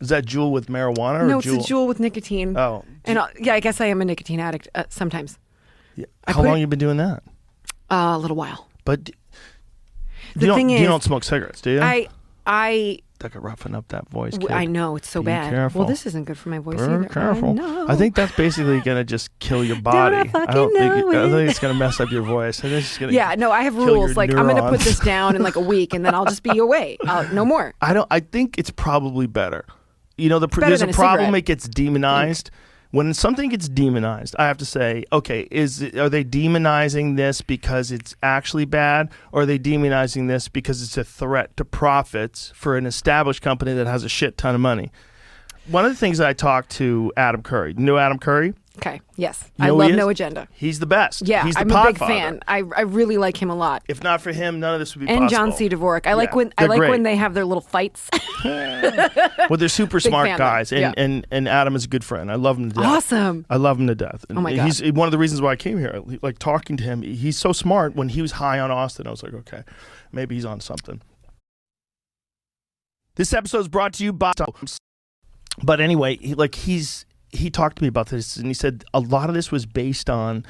Is that Juul with marijuana or No, Juul? it's a Juul with nicotine. Oh. And yeah, I guess I am a nicotine addict sometimes. Yeah. How long have you been doing that? A little while. But The thing is, you don't smoke cigarettes, do you? I That could roughen up that voice, kid. I know, it's so bad. Careful. Well, this isn't good for my voice Very either. careful. I know. I think that's basically going to just kill your body. I think it's going to mess up your voice. I think it's just going to I have kill rules. your Like, I'm going to put neurons. this down in like a week, and then I'll just be away. No more. I think it's probably better. You know, better there's a than a problem. cigarette. It gets demonized. When something gets demonized, I have to say, okay, are they demonizing this because it's actually bad, or are they demonizing this because it's a threat to profits for an established company that has a shit ton of money? One of the things that I talked to Adam Curry. You know Adam Curry? Okay. Yes. You I know who love he is? No Agenda. He's the best. Yeah, He's the I'm a big podfather. fan. I really like him a lot. If not for him, none of this would be And possible. John C. Dvorak. I like they're great. when they have their little fights. Well, they're super smart fan, guys, though. and Adam is a good friend. I love him to death. Awesome. I love him to death. And Oh my God. He's one of the reasons why I came here. Like talking to him, he's so smart. When he was high on Austin, I was like, okay, maybe he's on something. This episode is brought to you by. But anyway, he talked to me about this, and he said a lot of this was based on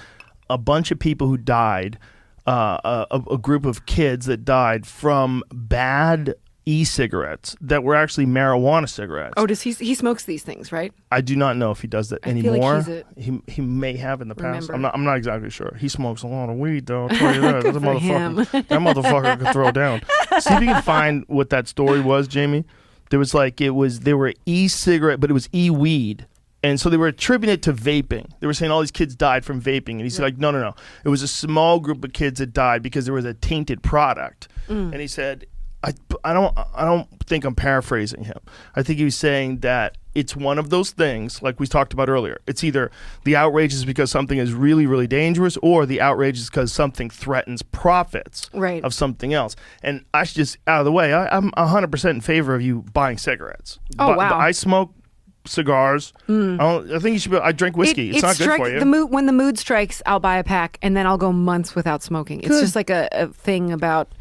a bunch of people who died, a group of kids that died from bad e-cigarettes that were actually marijuana cigarettes. Oh, does he smokes these things, right? I do not know if he does that I feel anymore. like He may have in the past. Remember. I'm not exactly sure. He smokes a lot of weed, though. I'll tell you that. Good for him. That motherfucker could throw down. See if you can find what that story was, Jamie. There were e-cigarette, but it was e-weed. And so they were attributing it to vaping. They were saying all these kids died from vaping. And he's like, no. It was a small group of kids that died because there was a tainted product. And he said, I don't think I'm paraphrasing him. I think he was saying that it's one of those things, like we talked about earlier. It's either the outrage is because something is really, really dangerous, or the outrage is because something threatens profits of something else. And I should just, out of the way, I'm 100% in favor of you buying cigarettes. Oh, wow. I smoke cigars. I think you should I drink whiskey. It's not good for you. When the mood strikes, I'll buy a pack, and then I'll go months without smoking. It's just like a thing about...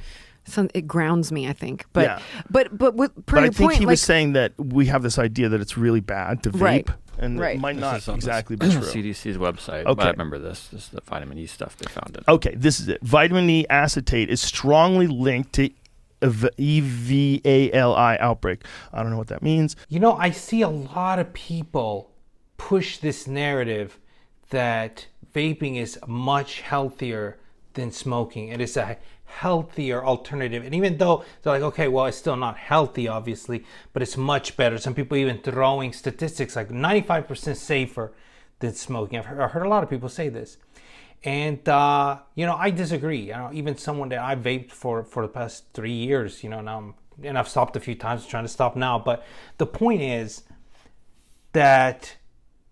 it grounds me, I think. But I think he was saying that we have this idea that it's really bad to vape, and it might not exactly be true. CDC's website. Okay. I remember this. This is the vitamin E stuff they found it. Okay, this is it. Vitamin E acetate is strongly linked to EVALI outbreak. I don't know what that means. You know, I see a lot of people push this narrative that vaping is much healthier than smoking. It is a healthier alternative. And even though they're like, okay, well, it's still not healthy, obviously, but it's much better. Some people even throwing statistics like 95% safer than smoking. I've heard a lot of people say this. And, I disagree. Even someone that I vaped for the past 3 years, now and I've stopped a few times, trying to stop now. But the point is that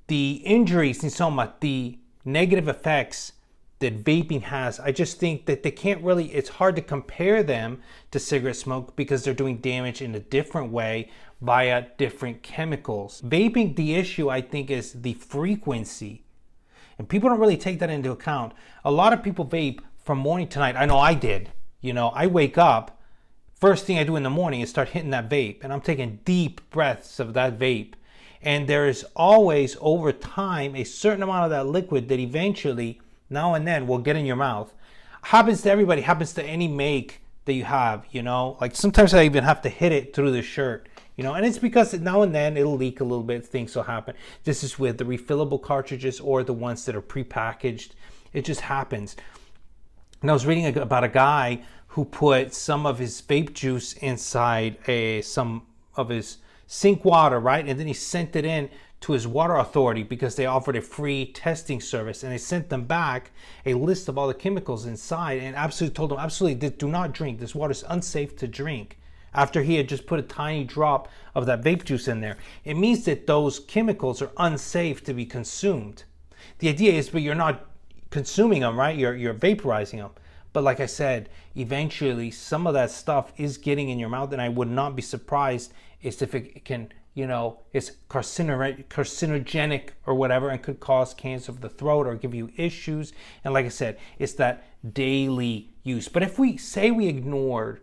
the injuries and so much, the negative effects that vaping has, I just think that they can't really, it's hard to compare them to cigarette smoke because they're doing damage in a different way via different chemicals. Vaping, the issue I think is the frequency. And people don't really take that into account. A lot of people vape from morning to night. I know I did. I wake up, first thing I do in the morning is start hitting that vape. And I'm taking deep breaths of that vape. And there is always, over time, a certain amount of that liquid that eventually, now and then, will get in your mouth. Happens to everybody, happens to any make that you have, Like sometimes I even have to hit it through the shirt, And it's because now and then it'll leak a little bit, things will happen. This is with the refillable cartridges or the ones that are prepackaged. It just happens. And I was reading about a guy who put some of his vape juice inside some of his sink water, right? And then he sent it in to his water authority because they offered a free testing service, and they sent them back a list of all the chemicals inside and absolutely told them, absolutely, do not drink. This water is unsafe to drink. After he had just put a tiny drop of that vape juice in there, it means that those chemicals are unsafe to be consumed. The idea is, but you're not consuming them, right? You're vaporizing them. But like I said, eventually some of that stuff is getting in your mouth, and I would not be surprised if it can, it's carcinogenic or whatever, and could cause cancer of the throat or give you issues. And like I said, it's that daily use. But if we say we ignored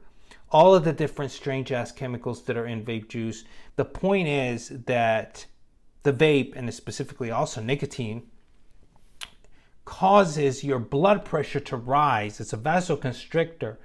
all of the different strange ass chemicals that are in vape juice. The point is that the vape, and specifically also nicotine, causes your blood pressure to rise. It's a vasoconstrictor.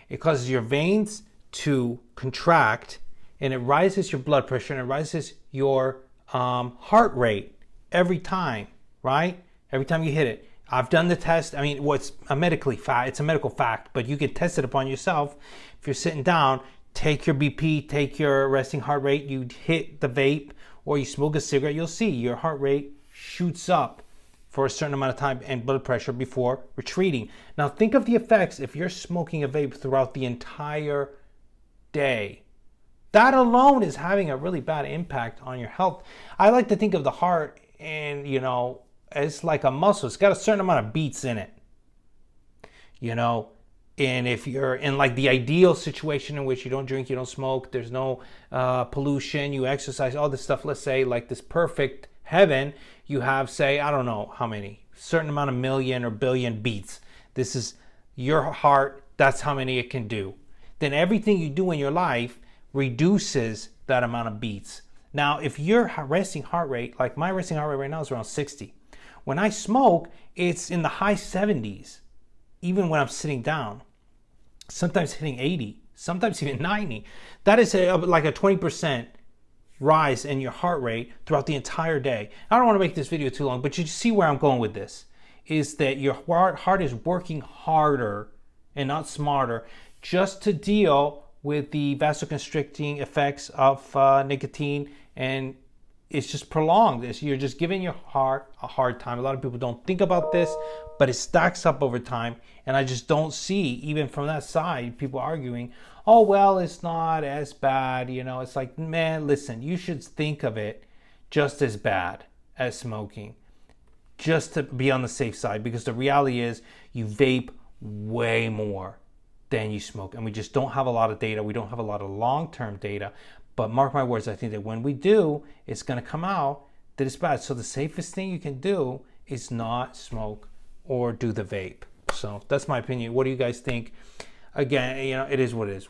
It causes your veins to contract, and it rises your blood pressure, and it rises your heart rate every time, right? Every time you hit it. I've done the test. I mean, it's a medical fact, but you can test it upon yourself. If you're sitting down, take your BP, take your resting heart rate, you hit the vape, or you smoke a cigarette, you'll see your heart rate shoots up for a certain amount of time and blood pressure before retreating. Now think of the effects if you're smoking a vape throughout the entire day. That alone is having a really bad impact on your health. I like to think of the heart and, it's like a muscle. It's got a certain amount of beats in it, and if you're in like the ideal situation in which you don't drink, you don't smoke, there's no pollution, you exercise, all this stuff, let's say like this perfect heaven, you have, say, I don't know how many, certain amount of million or billion beats. This is your heart, that's how many it can do. Then everything you do in your life reduces that amount of beats. Now, if your resting heart rate, like my resting heart rate right now is around 60. When I smoke, it's in the high 70s, even when I'm sitting down. Sometimes hitting 80, sometimes even 90. That is like a 20% rise in your heart rate throughout the entire day. I don't want to make this video too long, but you see where I'm going with this, is that your heart is working harder and not smarter just to deal with the vasoconstricting effects of nicotine, and it's just prolonged. You're just giving your heart a hard time. A lot of people don't think about this, but it stacks up over time. And I just don't see, even from that side, people arguing, oh, well, it's not as bad. It's like, man, listen, you should think of it just as bad as smoking, just to be on the safe side, because the reality is you vape way more than you smoke. And we just don't have a lot of data. We don't have a lot of long-term data. But mark my words, I think that when we do, it's going to come out that it's bad. So the safest thing you can do is not smoke or do the vape. So that's my opinion. What do you guys think? Again, it is what it is.